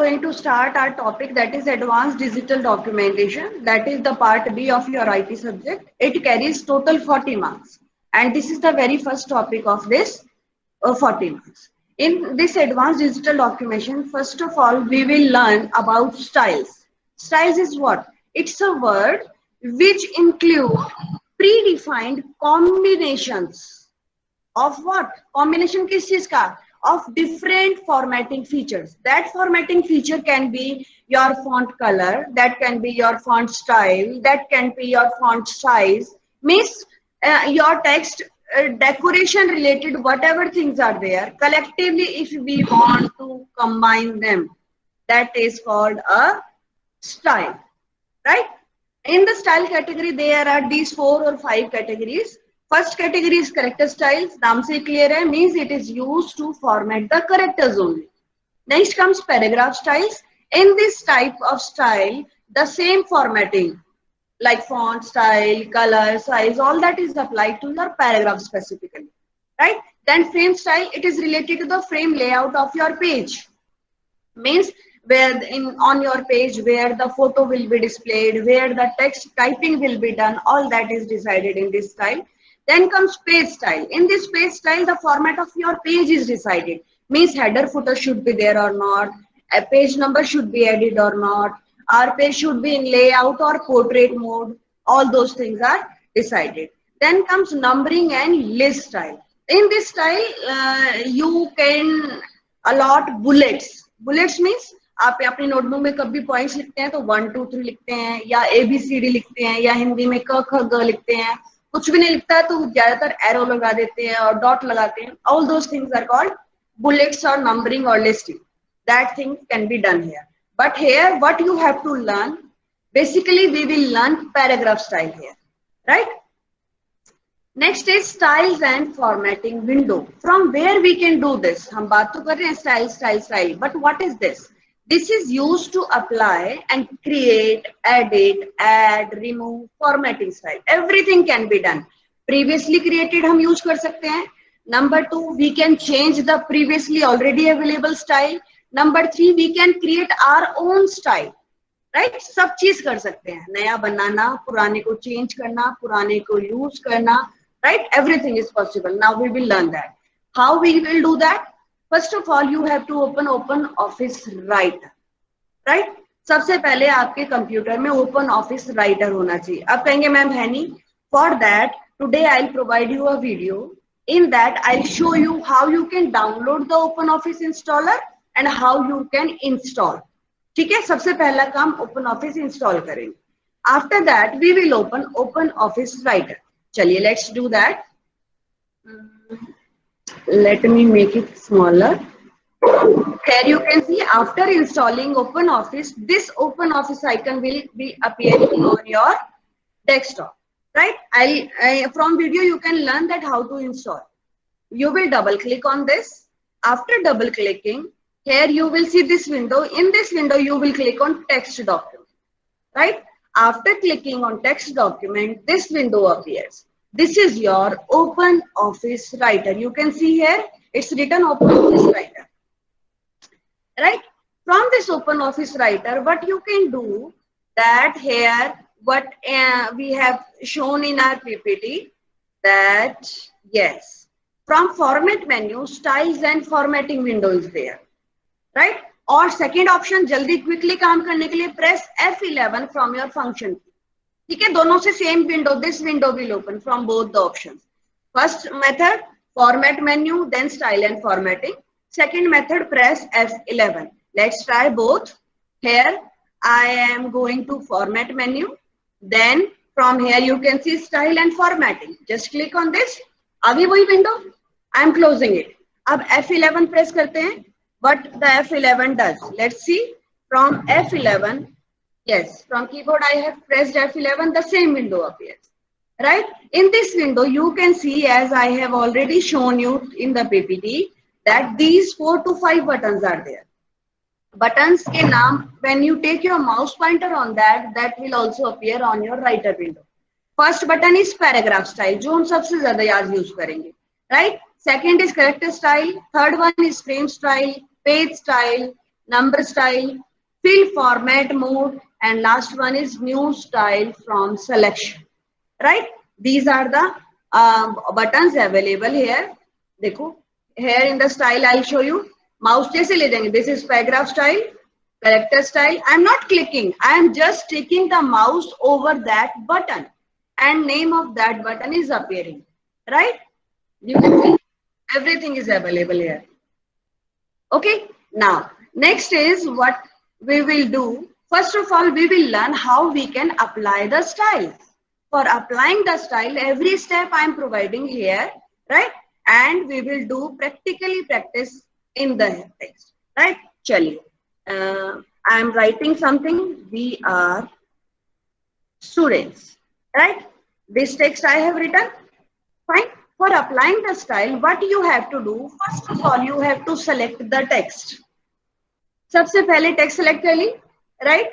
going to start our topic, that is advanced digital documentation. That is the part B of your IT subject. It carries total 40 marks. And this is the very first topic of this 40 marks. In this advanced digital documentation, first of all, we will learn about styles. Styles is what? It's a word which include predefined combinations of what? Combination किस चीज का? Of different formatting features. That formatting feature can be your font color, that can be your font style, that can be your font size. Means your text decoration related, whatever things are there, collectively if we want to combine them, that is called a style, right? In the style category, there are these 4 or 5 categories. First category is character styles. नाम से clear है, means it is used to format the characters only. Next comes paragraph styles. In this type of style, the same formatting like font style, color, size, all that is applied to your paragraph specifically, right? Then frame style, it is related to the frame layout of your page. Means where on your page where the photo will be displayed, where the text typing will be done, all that is decided in this style. Then comes page style. In this page style, the format of your page is decided. Means header footer should be there or not, a page number should be added or not, our page should be in layout or portrait mode. All those things are decided. Then comes numbering and list style. In this style, you can allot bullets. Bullets means आप अपनी notebook में कभी points लिखते हैं तो 1 2 3 लिखते हैं, या ABCD लिखते हैं, या हिंदी में क ख ग लिखते हैं. कुछ भी नहीं लिखता है तो ज्यादातर एरो लगा देते हैं और डॉट लगाते हैं. All those things are called bullets or numbering or listing. That thing can be done here. But here, what you have to learn, basically we will learn paragraph style here, right? Next is styles and formatting window. From where we can do this? हम बात तो कर रहे हैं style. But what is this? This is used to apply and create, edit, add, remove, formatting style. Everything can be done. Previously created हम use कर सकते हैं. Number 2, we can change the previously already available style. Number 3, we can create our own style, right? सब चीज कर सकते हैं. नया बनाना, पुराने को change करना, पुराने को use करना, right? Everything is possible. Now we will learn that. How we will do that? First of all, you have to open OpenOffice Writer, right? सबसे पहले आपके कंप्यूटर में OpenOffice Writer होना चाहिए. अब कहेंगे मैम है नहीं. For that, today I'll provide you a video. In that, I'll show you how you can download the OpenOffice installer and how you can install. ठीक है, सबसे पहला काम OpenOffice install करेंगे. After that, we will open OpenOffice Writer. चलिए, let's do that. Let me make it smaller. Here you can see after installing OpenOffice, this OpenOffice icon will be appearing on your desktop, right? From video you can learn that how to install. You will double click on this. After double clicking, here you will see this window. In this window you will click on text document, right? After clicking on text document, this window appears. This is your OpenOffice Writer. You can see here it's written OpenOffice Writer, right? From this OpenOffice Writer, what you can do that here, what we have shown in our PPT, that yes, from format menu, styles and formatting window is there, right? और second option जल्दी quickly काम करने के लिए press F11 from your function key. ठीक है, दोनों से same window, this window will open from both the options. First method, format menu, then style and formatting. Second method, press F11. Let's try both. Here I am going to format menu. Then from here you can see style and formatting. Just click on this. अभी वही window. I am closing it. अब F11 press करते हैं. What the F11 does? Let's see. From F11, yes, from keyboard I have pressed F11. The same window appears. Right? In this window, you can see, as I have already shown you in the PPT, that these 4 to 5 buttons are there. Buttons के नाम, when you take your mouse pointer on that, that will also appear on your writer window. First button is paragraph style, जो हम सबसे ज़्यादा याद use करेंगे, right? Second is character style. Third one is frame style, page style. number style, fill format mode, and last one is new style from selection. Right? These are the buttons available here. देखो, here in the style I'll show you. Mouse जैसे ले जाएंगे. This is paragraph style, character style. I'm not clicking. I am just taking the mouse over that button, and name of that button is appearing. Right? You can see everything is available here. Okay. Now, next is what we will do. First of all, we will learn how we can apply the style. For applying the style, every step I am providing here, right? And we will do practically practice in the text, right? Chaliye. I am writing something. We are students, right? This text I have written. Fine. For applying the style, what you have to do, first of all, you have to select the text. सबसे पहले text select कर ली, right?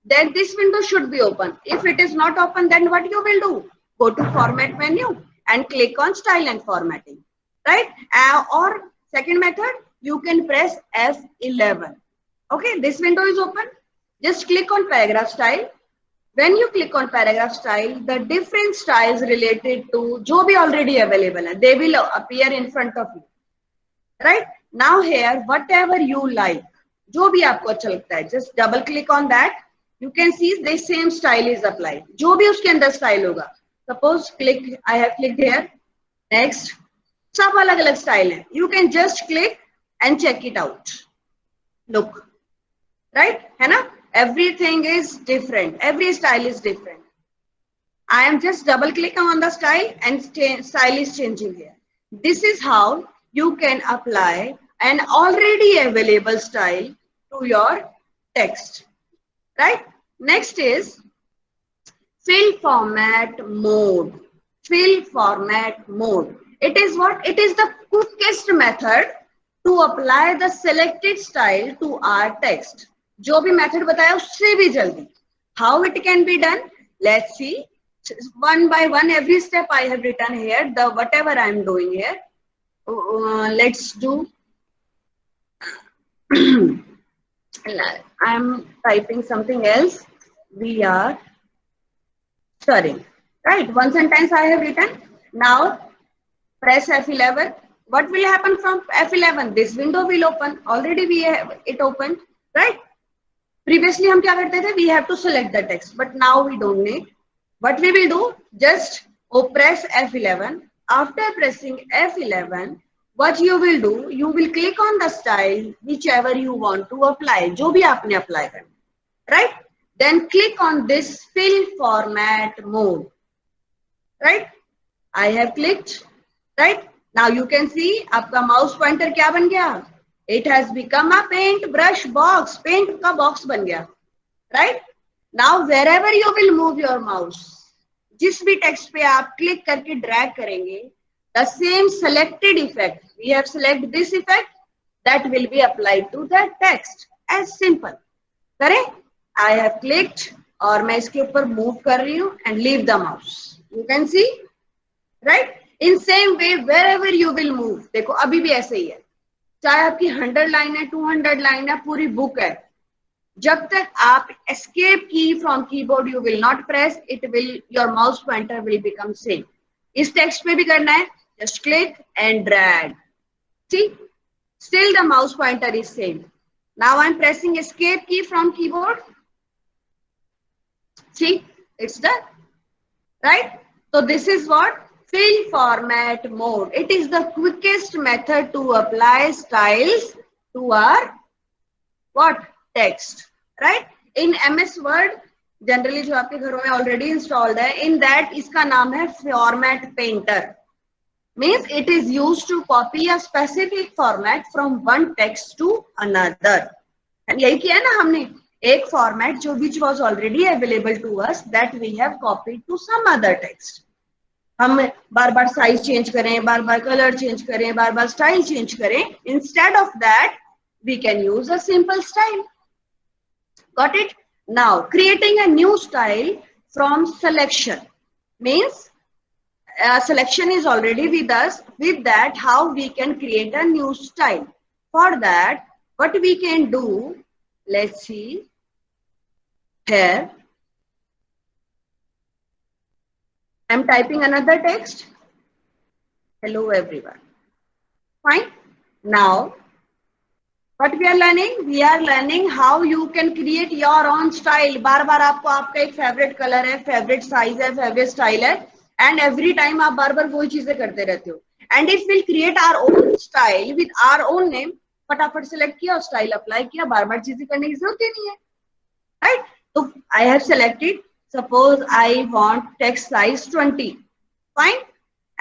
Then this window should be open. If it is not open, then what you will do? Go to format menu and click on style and formatting, right? Or second method, you can press F11. Okay, this window is open. Just click on paragraph style. When you click on paragraph style, the different styles related to जो भी already available है, they will appear in front of you, right? Now here, whatever you like, जो भी आपको अच्छा लगता है, just double click on that. You can see the same style is applied. जो भी उसके अंदर style होगा. Suppose click, I have clicked here. Next, सब अलग अलग style है. You can just click and check it out. Look, right? है ना? Everything is different. Every style is different. I am just double clicking on the style and style is changing here. This is how you can apply an already available style to your text. Right? Next is fill format mode. Fill format mode. It is what? It is the quickest method to apply the selected style to our text. जो भी method बताया उससे भी जल्दी. How it can be done? Let's see. One by one, every step I have written here. The whatever I am doing here. Let's do. I am typing something else. We are studying. Right. One sentence I have written. Now press F11. What will happen from F11? This window will open. Already we have it opened. Right. Previously हम क्या करते थे? We have to select the text, but now we don't need. What we will do? Just press F11. After pressing F11, what you will do? You will click on the style whichever you want to apply. जो भी आपने apply करना, right? Then click on this fill format mode, right? I have clicked, right? Now you can see आपका mouse pointer क्या बन गया? It has become a paintbrush box. Paint का box बन गया, right? Now wherever you will move your mouse, जिस भी text पे आप click करके drag करेंगे, the same selected effect, we have selected this effect, that will be applied to the text. As simple. करें? I have clicked और मैं इसके ऊपर move कर रही हूँ and leave the mouse. You can see, right? In same way, wherever you will move, देखो अभी भी ऐसे ही है. चाहे आपकी 100 लाइन है, 200 लाइन है, पूरी बुक है, जब तक आप escape key from keyboard you will not press, it will, your mouse pointer will become same. इस text पे भी करना है, just click and drag. See, still the mouse pointer is same. Now I'm pressing escape key from keyboard. See, it's done, right? So this is what? Fill format mode. It is the quickest method to apply styles to our what? Text, right? In MS Word, generally जो आपके घरों में already installed है, in that इसका नाम है format painter. Means it is used to copy a specific format from one text to another. And यही किया ना हमने, एक format जो which was already available to us that we have copied to some other text. हम बार बार size change करें, बार बार colour change करें, बार बार style change करें. Instead of that, we can use a simple style. Got it? Now, creating a new style from selection means selection is already with us. With that, how we can create a new style? For that, what we can do? Let's see here. I'm typing another text. Hello everyone. Fine. Now, what we are learning? We are learning how you can create your own style. बार बार आपको आपका एक favourite colour है, favourite size है, favourite style है, and every time आप बार बार वही चीजें करते रहते हो. And if will create our own style with our own name, फटाफट सेलेक्ट किया और स्टाइल अप्लाई किया, बार बार चीजें करने की जरूरत ही नहीं है, राइट? तो I have selected, suppose I want text size 20, fine,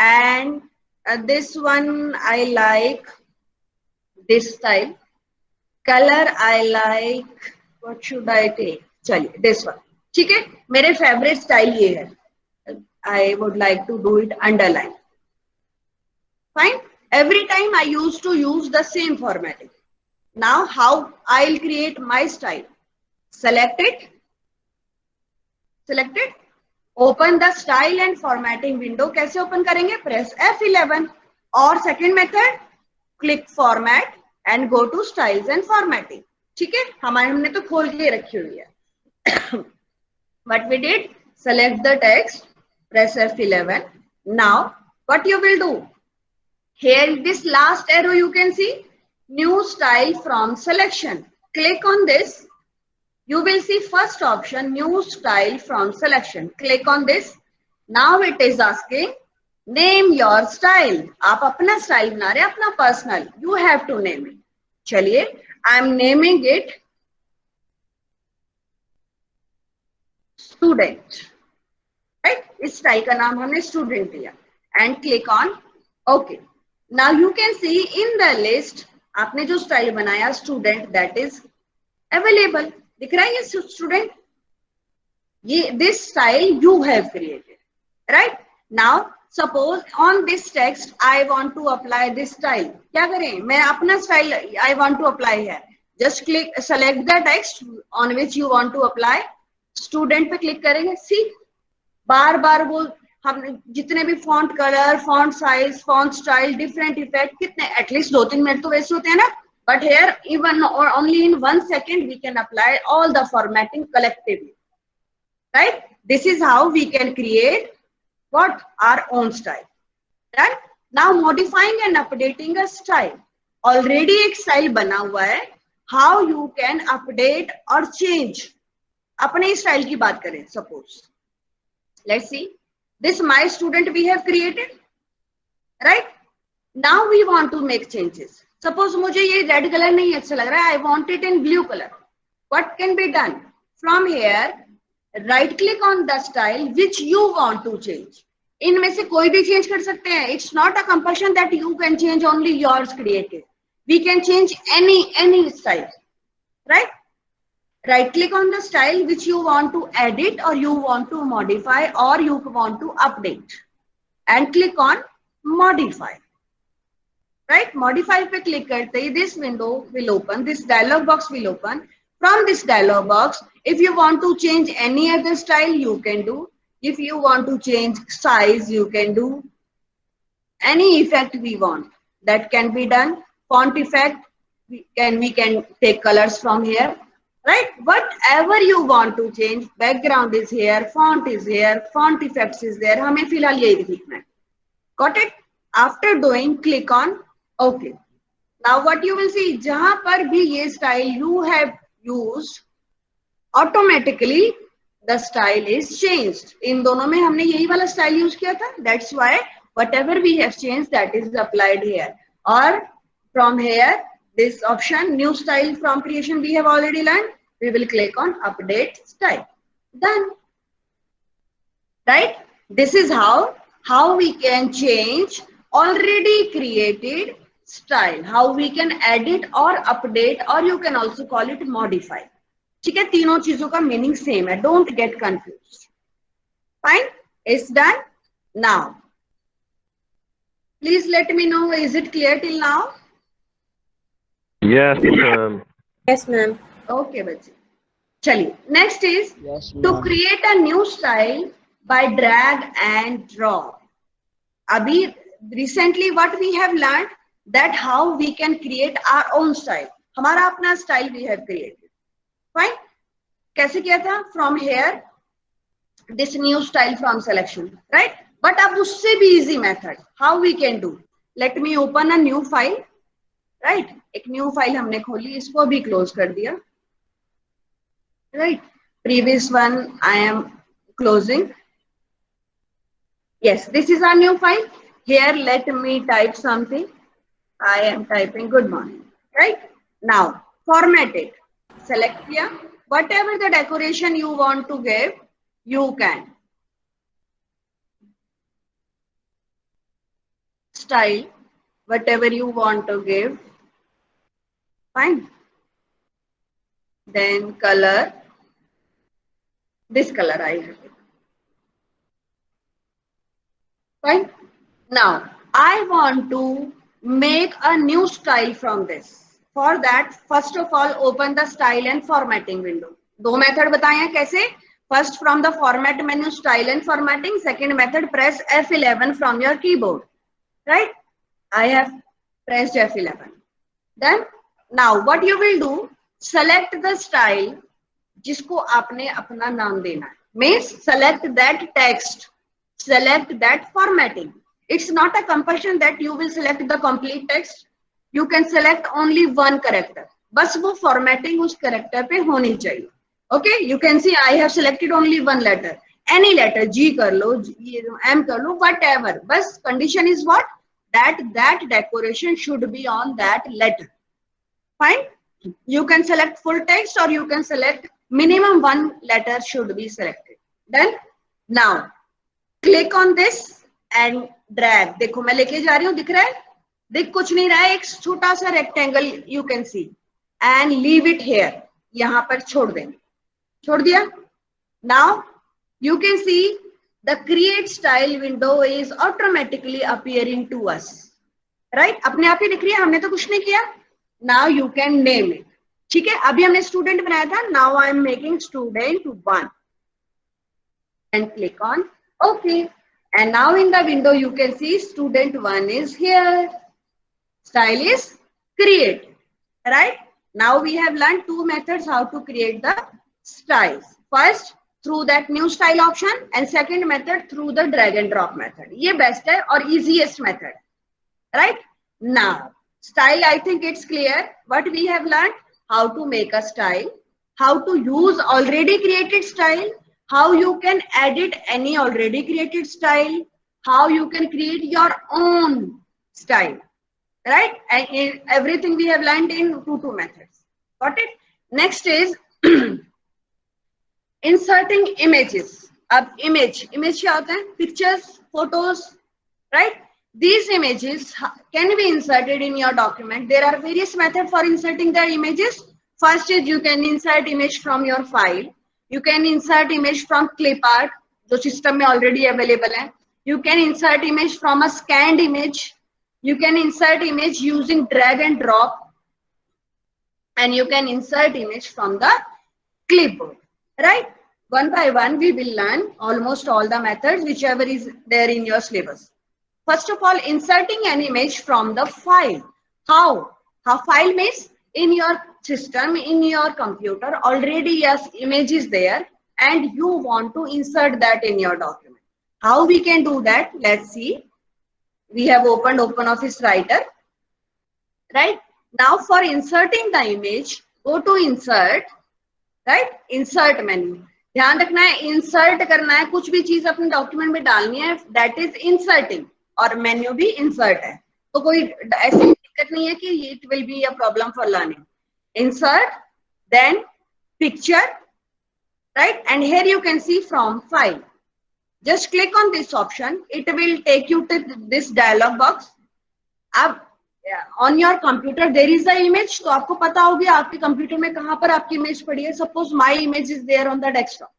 and this one I like this style, color I like, what should I take? चलिए this one, ठीक है, मेरे फेवरेट स्टाइल ये है, I would like to do it underline. Fine. Every time I used to use the same formatting. Now how I'll create my style? Select it, open the style and formatting window. कैसे open करेंगे? Press F11. और second method, click format and go to styles and formatting. ठीक है, हमने तो खोल के रखी हुई है. What we did, select the text, press F11. Now what you will do, here this last arrow you can see new style from selection. Click on this, you will see first option new style from selection. Click on this. Now it is asking name your style. आप अपना style बना रहे हैं, अपना personal, you have to name it. चलिए, I am naming it student, right? इस style का नाम हमने स्टूडेंट दिया and click on OK. Now you can see in the list आपने जो स्टाइल बनाया स्टूडेंट, that is available. दिख रहा है ये स्टूडेंट, ये this style you have created, right? Now suppose on this text I want to apply this style. क्या करें? मैं अपना style I want to apply है. Just click, select the text on which you want to apply. Student पे click करेंगे. सी बार बार वो हमने जितने भी font colour, font size, font style, different effect, कितने एटलीस्ट 2-3 मिनट तो वैसे होते हैं ना. But here even or only in 1 second we can apply all the formatting collectively, right? This is how we can create what? Our own style. Done. Now modifying and updating a style. Already एक style बना हुआ है. How you can update or change? अपने style की बात करें. Suppose let's see this my student we have created, right? Now we want to make changes. Suppose मुझे ये रेड कलर नहीं अच्छा लग रहा है, I want it in blue color. What can be done? From here right click on the style which you want to change. इनमें से कोई भी चेंज कर सकते हैं. It's not a compulsion that you can change only yours created. We can change any style, right? Right click on the style which you want to edit or you want to modify or you want to update and click on modify, right? Modify पे click करते ही this window will open, this dialog box will open. From this dialog box, if you want to change any other style you can do. If you want to change size you can do. Any effect we want that can be done. Font effect we can take colors from here, right? Whatever you want to change, background is here, font is here, font effects is there. हमें फिलहाल यही दिखना है. Got it? After doing, click on OK. Now what you will see, जहां पर भी ये style you have used, automatically the style is changed. इन दोनों में हमने यही वाला style use किया था. That's why whatever we have changed that is applied here. Or from here, this option new style from creation we have already learned. We will click on update style. Done. Right? This is how we can change already created style. How we can edit or update or you can also call it modify. ठीक है, तीनों चीजों का meaning same है. Don't get confused. Fine? It's done. Now, please let me know, is it clear till now? Yes, ma'am. Yes, ma'am. Okay, बच्चे. चलिए, next is to create a new style by drag and drop. अभी recently what we have learned that how we can create our own style. हमारा अपना style we have created. कैसे किया था? From here this new style from selection, right? But अब उससे भी easy method, how we can do, let me open a new file, right? एक new file हमने खोली, इसको भी क्लोज कर दिया, right? Previous one I am closing. Yes, this is our new file. Here, let me type something. I am typing good morning, right? Now, format it. Select here. Whatever the decoration you want to give, you can. Style, whatever you want to give. Fine. Then color. This color I have. Fine. Now, I want to make a new style from this. For that, first of all, open the style and formatting window. दो method बताए हैं कैसे. First, from the format menu, style and formatting. Second method, press F11 from your keyboard. Right? I have pressed F11. Then, now what you will do, select the style जिसको आपने अपना नाम देना है. Means select that text. Select that formatting. It's not a compulsion that you will select the complete text. You can select only one character. बस वो formatting उस character पे होनी चाहिए. Okay, you can see I have selected only one letter. Any letter, G कर लो, M कर लो, whatever. बस condition is what? That decoration should be on that letter. Fine. You can select full text or you can select minimum one letter should be selected. Then now click on this and drag. देखो मैं लेके जा रही हूँ, दिख रहा है? दिख कुछ नहीं रहा है, एक छोटा सा rectangle you can see and leave it here. यहाँ पर छोड़ देंगे. छोड़ दिया. Now you can see the create style window is automatically appearing to us. Right? अपने आप ही दिख रही है, हमने तो कुछ नहीं किया. Now you can name it. ठीक है, अभी हमने student बनाया था. Now I am making student 1 and click on OK. And now in the window you can see student 1 is here. Style is create. Right? Now we have learned two methods how to create the styles. First through that new style option and second method through the drag and drop method. ये best है और easiest method. Right? Now style, I think it's clear. What we have learned, how to make a style, how to use already created style, how you can edit any already created style, how you can create your own style, right? And in everything we have learned in two methods. Got it? Next is inserting images. Ab image क्या होता है? Pictures, photos, right? These images can be inserted in your document. There are various methods for inserting the images. First is you can insert image from your file. You can insert image from clip art, जो system में already available है. You can insert image from a scanned image. You can insert image using drag and drop. And you can insert image from the clipboard. Right? One by one, we will learn almost all the methods, whichever is there in your syllabus. First of all, inserting an image from the file. How? How file means in your system, in your computer, already yes, image is there and you want to insert that in your document. How we can do that? Let's see. We have opened OpenOffice Writer. Right? Now for inserting the image, go to insert, right? Insert menu. ध्यान रखना है, insert करना है, कुछ भी चीज अपने document में डालनी है, that is inserting. और मेन्यू भी इंसर्ट है, तो कोई ऐसी दिक्कत नहीं है कि it will be a problem for learning. Insert, then picture, right? And here you can see from file. Just click on this option. It will take you to this dialog box. अब on your computer there is a image, तो आपको पता होगी आपके computer में कहाँ पर आपकी इमेज पड़ी है. Suppose my image is there on the desktop,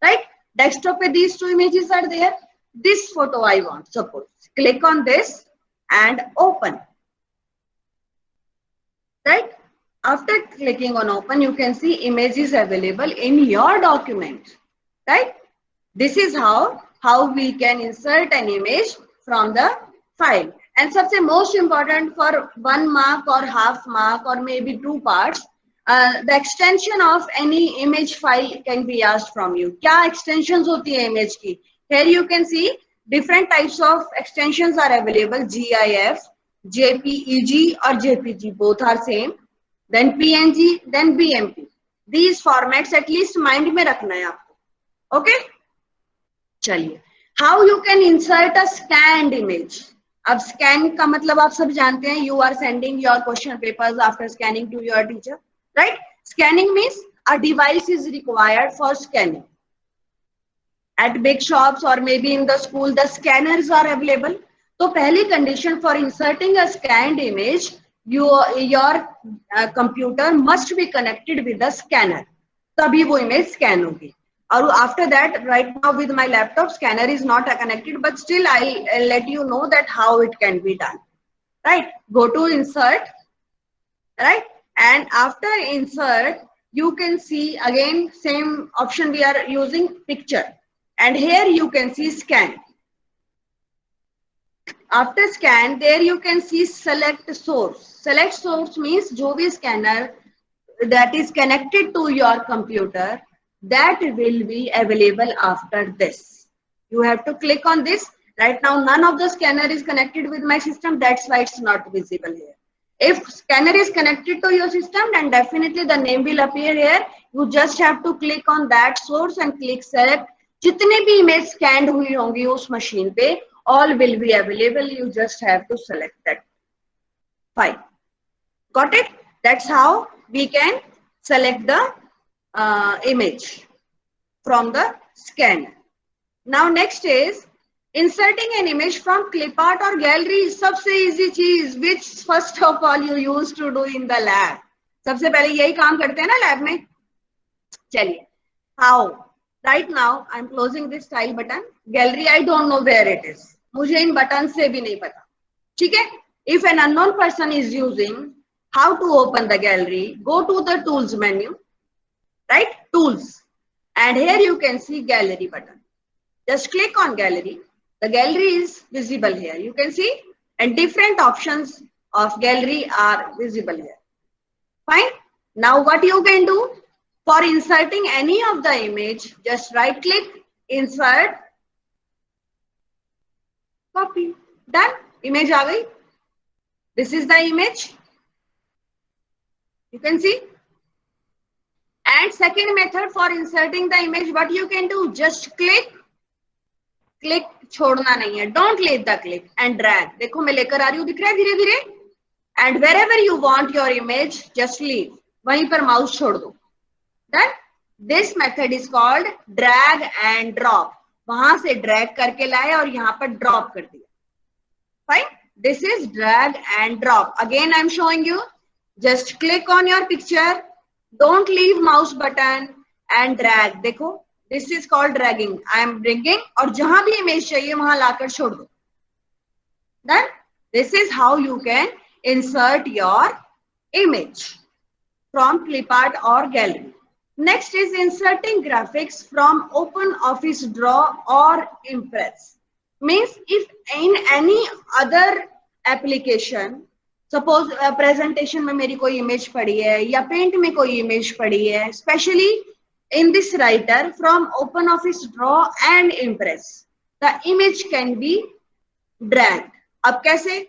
right? Desktop पे these two images are there. This photo I want, suppose. Click on this and open. Right? After clicking on open, you can see image is available in your document. Right? This is how we can insert an image from the file. And सबसे most important for 1 mark or half mark or maybe 2 parts, The extension of any image file can be asked from you. क्या extensions होती है image की? Here you can see different types of extensions are available. GIF, JPEG or JPG, both are same. Then PNG, then BMP. These formats at least mind में रखना है आपको. Okay? चलिए. How you can insert a scanned image? अब scan का मतलब आप सब जानते हैं. You are sending your question papers after scanning to your teacher. Right? Scanning means a device is required for scanning. At big shops or maybe in the school, the scanners are available. So, पहली condition for inserting a scanned image, your computer must be connected with the scanner. तभी वो image scan होगी. और after that, right now with my laptop, scanner is not connected, but still I'll let you know that how it can be done. Right? Go to insert. Right? And after insert, you can see again same option we are using, picture. And here you can see scan. After scan, there you can see select source. Select source means जो भी scanner that is connected to your computer, that will be available after this. You have to click on this. Right now, none of the scanner is connected with my system. That's why it's not visible here. If scanner is connected to your system, then definitely the name will appear here. You just have to click on that source and click select. जितने भी image scanned हुई होंगी उस machine पे, all will be available. You just have to select that. Fine. Got it? That's how we can select the image from the scanner. Now next is inserting an image from clipart or gallery. सबसे easy चीज, which first of all you used to do in the lab. सबसे पहले यही काम करते हैं ना lab में. चलिए. How? Right now I'm closing this style button. Gallery I don't know where it is. मुझे इन बटन से भी नहीं पता. ठीक है? If an unknown person is using how to open the gallery, go to the tools menu. Right? Tools. And here you can see gallery button. Just click on gallery. The gallery is visible here. You can see, and different options of gallery are visible here. Fine. Now what you can do for inserting any of the image, just right click, insert, copy. Done. Image aa gayi. This is the image. You can see. And second method for inserting the image, what you can do, just click, छोड़ना नहीं है, don't leave the click and drag. देखो मैं लेकर आ रही हूँ, दिख रहा है धीरे धीरे. And wherever you want your image, just leave. वहीं पर माउस छोड़ दो. Done. This method is called drag and drop. वहां से drag करके लाए और यहाँ पर drop कर दिया. Fine. This is drag and drop. Again I am showing you. Just click on your picture. Don't leave mouse button and drag. देखो, this is called dragging. I am bringing और जहां भी image चाहिए वहां लाकर छोड़ दो. Then this is how you can insert your image from clipart or gallery. Next is inserting graphics from OpenOffice Draw or Impress. Means if in any other application, suppose presentation में मेरी कोई image पड़ी है या paint में कोई image पड़ी है, specially in this Writer from Open Office Draw and Impress, the image can be dragged. अब कैसे?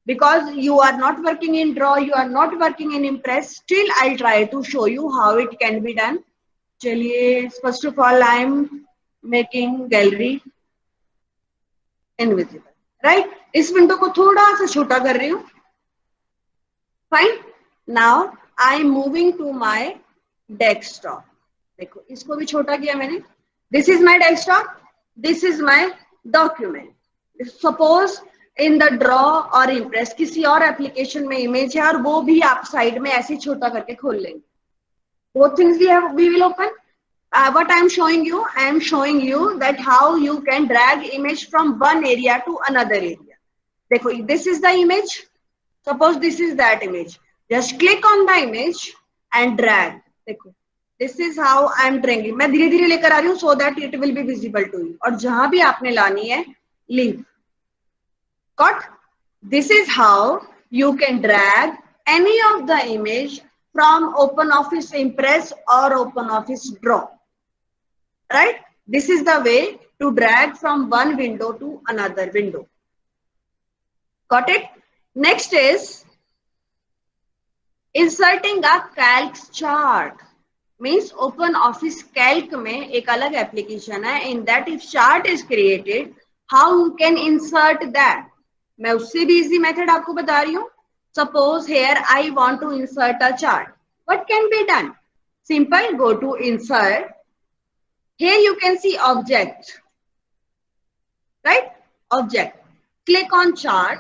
Because you are not working in Draw, you are not working in Impress, still I try to show you how it can be done. चलिए, first of all I am making gallery invisible. Right, इस window को थोड़ा सा छोटा कर रही हूँ. Fine. Now I am moving to my desktop. देखो, इसको भी छोटा किया मैंने. This is my desktop. This is my document. Suppose in the draw or impress किसी और एप्लीकेशन में इमेज है और वो भी आप साइड में ऐसे छोटा करके खोल लेंगे. Both things we will open. What I am showing you, I am showing you that how you can drag image from one area to another area. देखो, this is the image. Suppose this is that image. Just click on the image and drag. देखो, this is how I am dragging. मैं धीरे धीरे लेकर आ रही हूँ so that it will be visible to you. और जहां भी आपने लानी है, leave. Got? This is how you can drag any of the image from OpenOffice Impress or OpenOffice Draw. Right? This is the way to drag from one window to another window. Got it? Next is inserting a calc chart. Means OpenOffice Calc में एक अलग application है. In that if chart is created, how you can insert that? मैं उससे भी easy method आपको बता रही हूँ. Suppose here I want to insert a chart. What can be done? Simple, go to insert. Here you can see object. Right? Object. Click on chart.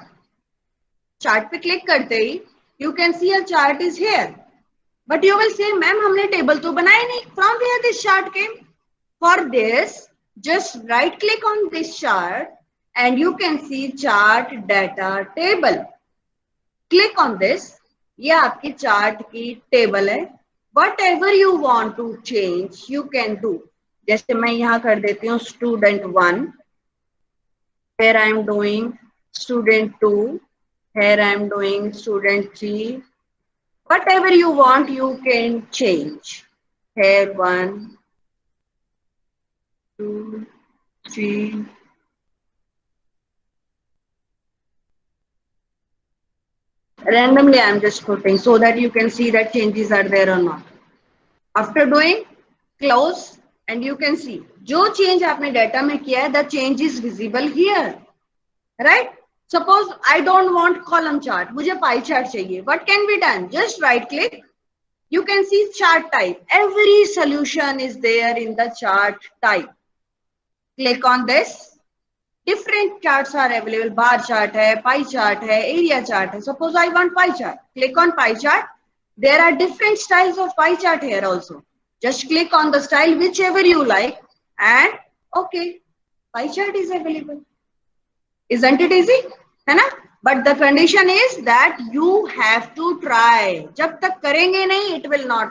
Chart पे click करते ही you can see a chart is here. But you will say, ma'am, हमने table तो बनाया नहीं. From where this chart came? For this, just right click on this chart and you can see chart data table. Click on this. ये आपकी chart की table है. Whatever you want to change, you can do. जैसे मैं यहाँ कर देती हूँ student 1. Here I am doing student 2. Here I am doing student 3. Whatever you want, you can change. Here 1, 2, 3. Randomly, I am just putting so that you can see that changes are there or not. After doing, close and you can see. जो change आपने data में किया है, the change is visible here, right? Suppose I don't want column chart, मुझे pie chart चाहिए. What can be done? Just right click. You can see chart type. Every solution is there in the chart type. Click on this. Different charts are available. Bar chart है, pie chart है, area chart है. Suppose I want pie chart. Click on pie chart. There are different styles of pie chart here also. Just click on the style whichever you like and okay, pie chart is available. Isn't it easy? है ना? But the condition is that you have to try. जब तक करेंगे नहीं, it will not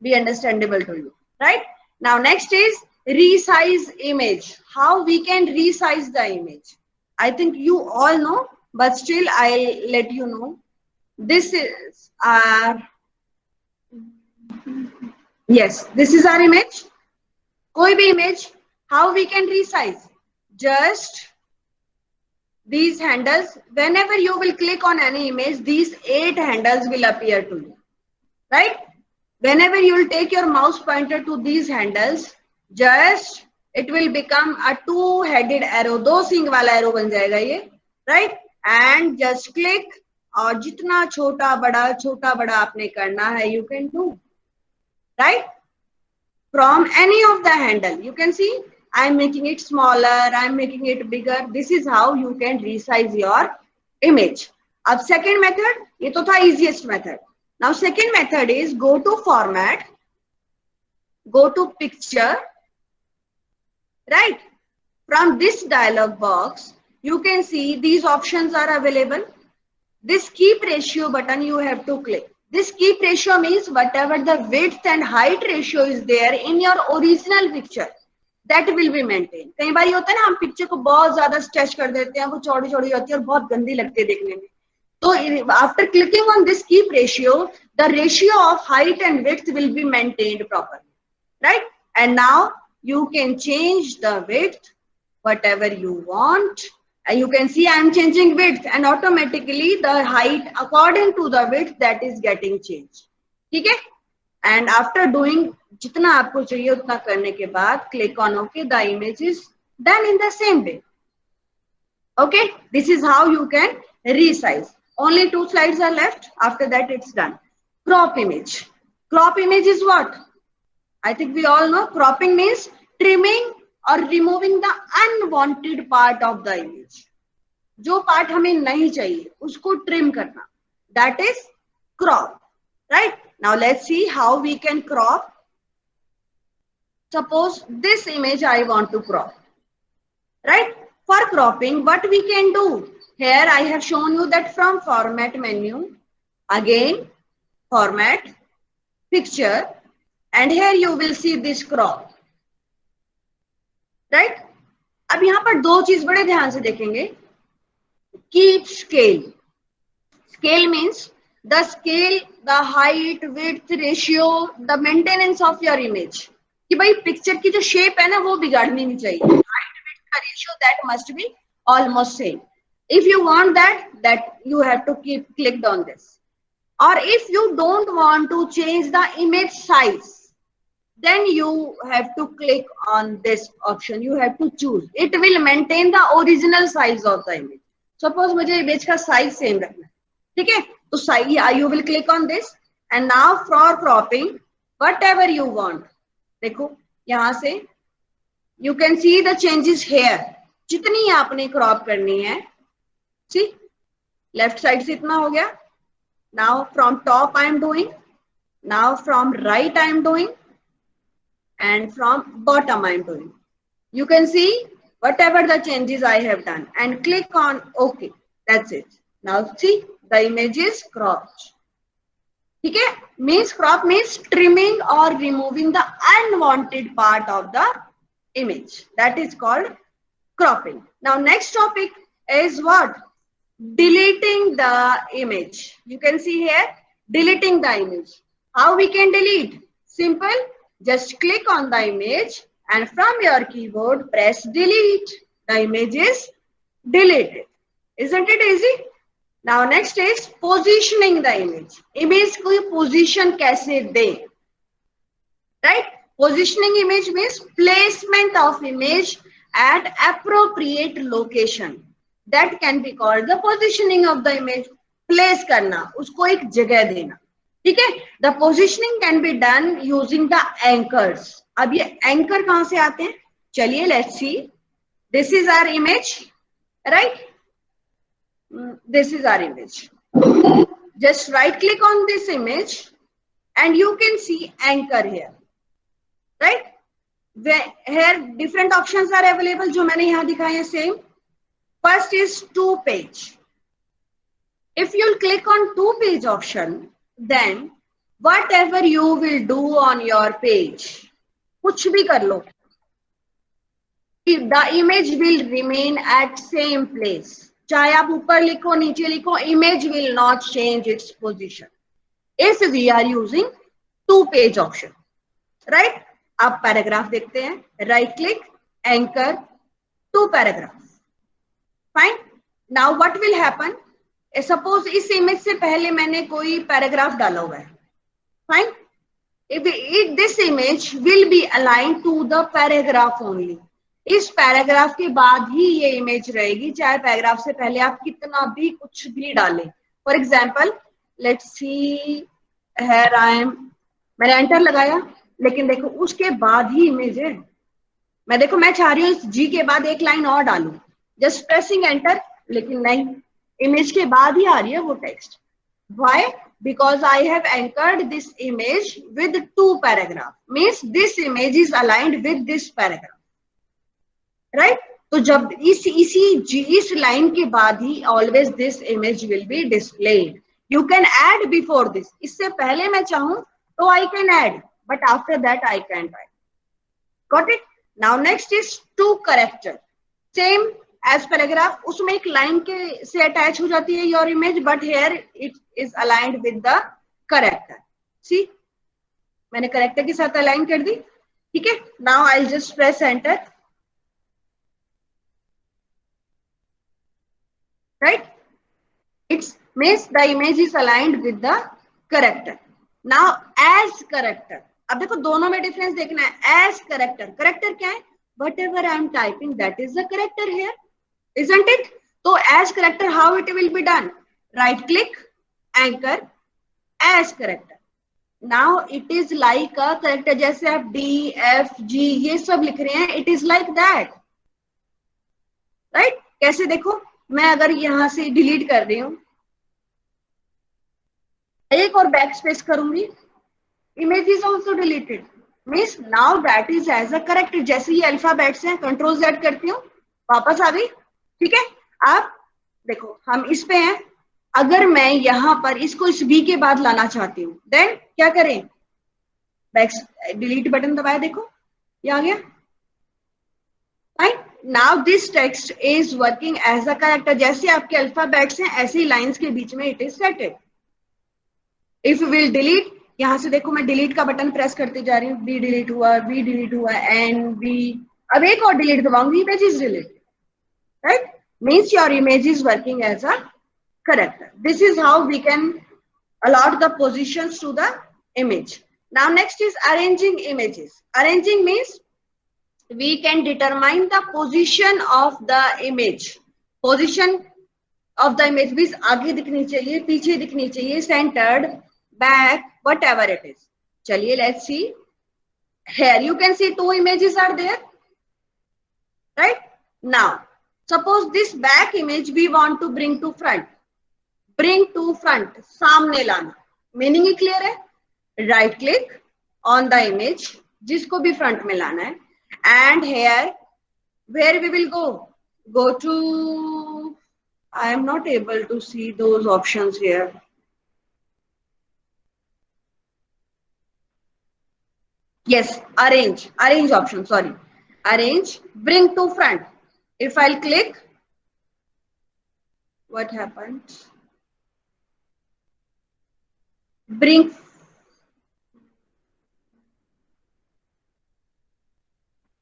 be understandable to you, right? Now next is resize image. How we can resize the image? I think you all know, but still I'll let you know. This is our, yes, this is our image. कोई भी image, how we can resize? Just these handles, whenever you will click on any image, these 8 handles will appear to you, right? Whenever you will take your mouse pointer to these handles, just it will become a 2-headed arrow, 2 सिंग वाला arrow बन जाएगा ये, right? And just click और जितना छोटा बड़ा आपने करना है, you can do, right? From any of the handle, you can see I am making it smaller, I am making it bigger. This is how you can resize your image. अब second method, ये तो था easiest method. Now second method is go to format, go to picture, right? From this dialog box, you can see these options are available. This keep ratio button you have to click. This keep ratio means whatever the width and height ratio is there in your original picture, that will be maintained. कई बार ये होता है ना, हम picture को बहुत ज्यादा stretch कर देते हैं, वो चौड़ी चौड़ी होती है और बहुत गंदी लगती है देखने में. So after clicking on this keep ratio, the ratio of height and width will be maintained properly, right? And now you can change the width whatever you want. And you can see I am changing width and automatically the height according to the width that is getting changed. ठीक है? And after doing जितना आपको चाहिए उतना करने के बाद click on OK, the image is done in the same way. Okay, this is how you can resize. Only 2 slides are left. After that, it's done. Crop image. Crop image is what? I think we all know. Cropping means trimming or removing the unwanted part of the image. जो part हमें नहीं चाहिए, उसको trim करना. That is crop. Right? Now let's see how we can crop. Suppose this image I want to crop. Right? For cropping, what we can do? Here I have shown you that from format menu, again format, picture, and here you will see this crop. Right? अब यहाँ पर 2 चीज बड़े ध्यान से देखेंगे. Keep scale. Scale means the scale, the height, width, ratio, the maintenance of your image. कि भाई पिक्चर की जो शेप है ना वो बिगाड़नी नहीं चाहिए. Height, width का ratio that must be almost same. If you want that you have to keep clicked on this. Or if you don't want to change the image size, then you have to click on this option. You have to choose. It will maintain the original size of the image. Suppose मुझे image का size same रखना है, ठीक है? तो size you will click on this and now for cropping whatever you want. देखो यहाँ से you can see the changes here. जितनी आपने crop करनी है, see left side से इतना हो गया. Now from top I am doing. Now from right I am doing. And from bottom I am doing. You can see whatever the changes I have done and click on OK. That's it. Now see the image is cropped. Okay? Means crop means trimming or removing the unwanted part of the image. That is called cropping. Now next topic is what? Deleting the image. You can see here deleting the image. How we can delete? Simple. Just click on the image and from your keyboard press delete. The image is deleted. Isn't it easy? Now next is positioning the image. Image को position कैसे दें? Right? Positioning image means placement of image at appropriate location. That can be called the positioning of the image. Place करना, उसको एक जगह देना. ठीक है? The positioning can be done using the anchors. अब ये anchor कहाँ से आते हैं? चलिए let's see. This is our image, right? This is our image. Just right click on this image and you can see anchor here, right? Here different options are available जो मैंने यहाँ दिखाए हैं same. First is 2-page. If you'll click on 2-page option, then whatever you will do on your page, कुछ भी कर लो, the image will remain at same place. चाहे आप ऊपर लिखो नीचे लिखो, image will not change its position if we are using 2-page option, right? आप पैराग्राफ देखते हैं, right click, anchor, 2 paragraph. Fine. Now what will happen? Suppose इस इमेज से पहले मैंने कोई पैराग्राफ डाला हुआ है. Fine. If this image will be aligned to the paragraph only. इस पैराग्राफ के बाद ही ये इमेज रहेगी, चाहे पैराग्राफ से पहले आप कितना भी कुछ भी डालें. For example let's see here I am. मैंने एंटर लगाया, लेकिन देखो उसके बाद ही इमेज है. मैं देखो मैं चाह रही हूँ इस जी के बाद एक लाइन और डालूं, जस्ट प्रेसिंग एंटर, लेकिन नहीं, इमेज के बाद ही आ रही है वो text. Why? Because I have anchored this image with 2 paragraphs. Means this image is aligned with this paragraph. Right? तो जब इस लाइन के बाद ही always this image will be displayed. You can add before this. इससे पहले मैं चाहूँ तो I can add, but after that I can't add. Got it? Now next is 2 character. Same as paragraph. उसमें एक लाइन के से अटैच हो जाती है your image, but here it is aligned with the character. See? मैंने character के साथ align कर दी. ठीक है? Now I'll just press enter. Right? It means the image is aligned with the character. Now as character. अब देखो दोनों में डिफरेंस देखना है. As character. Character क्या है? Whatever I am typing, that is the character here. Isn't it? So as character, how it will be done? Right click, anchor, as character. Now it is like a character. जैसे आप D, F, G ये सब लिख रहे हैं. It is like that. Right? कैसे देखो? मैं अगर यहाँ से डिलीट कर रही हूँ, एक और बैक स्पेस करूंगी, image is also deleted. Means now that is as a character. जैसे ये अल्फाबेट्स हैं, कंट्रोल जेड करती हूँ, वापस आ गई. ठीक है? आप देखो हम इस पे हैं. अगर मैं यहाँ पर इसको इस बी के बाद लाना चाहती हूँ, देन क्या करें? बैक डिलीट बटन दबाए, देखो ये आ गया. Right? Now this text is working as a character. जैसे आपके अल्फाबेट्स हैं ऐसे ही लाइंस के बीच में it is settled. If will delete, यहाँ से देखो मैं डिलीट का बटन प्रेस करते जा रही हूँ, बी डिलीट हुआ, बी डिलीट हुआ, एन बी, अब एक और डिलीट दबाऊंगी, image is delete, right? Means your image is working as a character. This is how we can allot the positions to the image. Now next is arranging images. Arranging means we can determine the position of the image. Position of the image means आगे दिखनी चाहिए, पीछे दिखनी चाहिए, centered, back, whatever it is. चलिए let's see. Here you can see two images are there, right? Now suppose this back image we want to bring to front. Bring to front, सामने लाना, meaning ही clear है. Right click on the image, जिसको भी front में लाना है, and here where we will go to, I am not able to see those options here. Yes, arrange option, sorry, arrange, bring to front. If I'll click, what happens? Bring,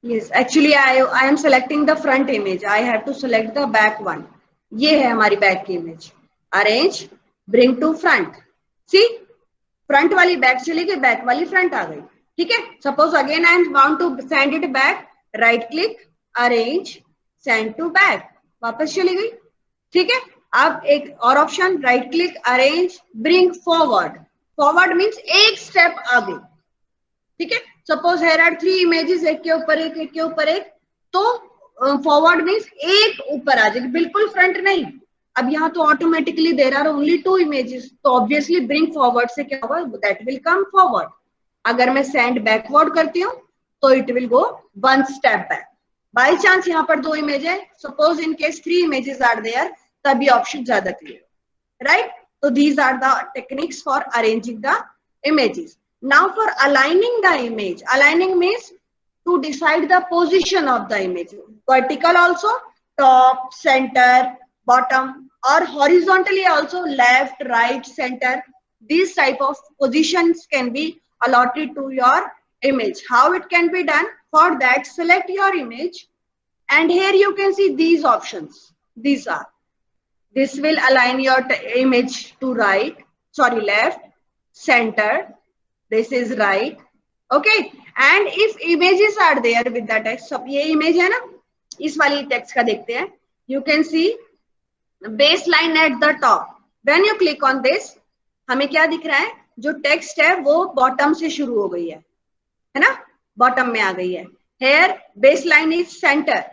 yes, actually I am selecting the front image. I have to select the back one. ये है हमारी back की image. Arrange, bring to front. See, front वाली back चली गई, back वाली front आ गई. ठीक है. Suppose again I want to send it back, right click, arrange, send to back, वापस चली गई. ठीक है. अब एक और option, right click, arrange, bring forward. Forward means एक स्टेप आगे. ठीक है. सपोज हेयर आर 3 इमेजेस, एक के ऊपर एक, एक के ऊपर एक, तो फॉरवर्ड मीन्स एक ऊपर आ जाएगी, बिल्कुल फ्रंट नहीं. अब यहाँ तो automatically there are only 2 images, तो ऑब्वियसली ब्रिंग फॉरवर्ड से क्या होगा, दैट विल कम फॉरवर्ड. अगर मैं सेंड बैकवर्ड करती हूँ तो it will go 1 step back. By chance यहाँ पर 2 इमेज है, suppose in case 3 images are there, तभी ऑप्शन ज्यादा clear, right? So these are the techniques for arranging the images. Now for aligning the image, aligning means to decide the position of the image. Vertical also, top, center, bottom, or horizontally also, left, right, center. These type of positions can be allotted to your image. How it can be done? For that, select your image, and here you can see these options. These are. This will align your image to right, sorry, left, center. This is right. Okay. And if images are there with the text, सब ये image है ना, इस वाली text का देखते हैं. You can see baseline at the top. When you click on this, हमें क्या दिख रहा है, जो text है वो bottom से शुरू हो गई है ना, bottom में आ गई है. Here baseline is center.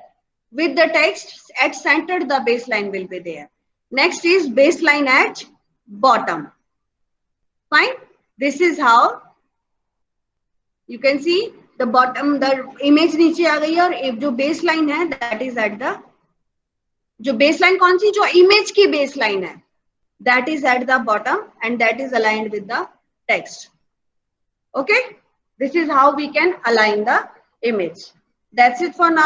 With the text at center, the baseline will be there. Next is baseline at bottom. Fine. This is how you can see the bottom, the image नीचे आ गई है, और जो baseline है that is at the, जो baseline कौन सी, जो image की baseline है, that is at the bottom and that is aligned with the text. Okay. This is how we can align the image. That's it for now.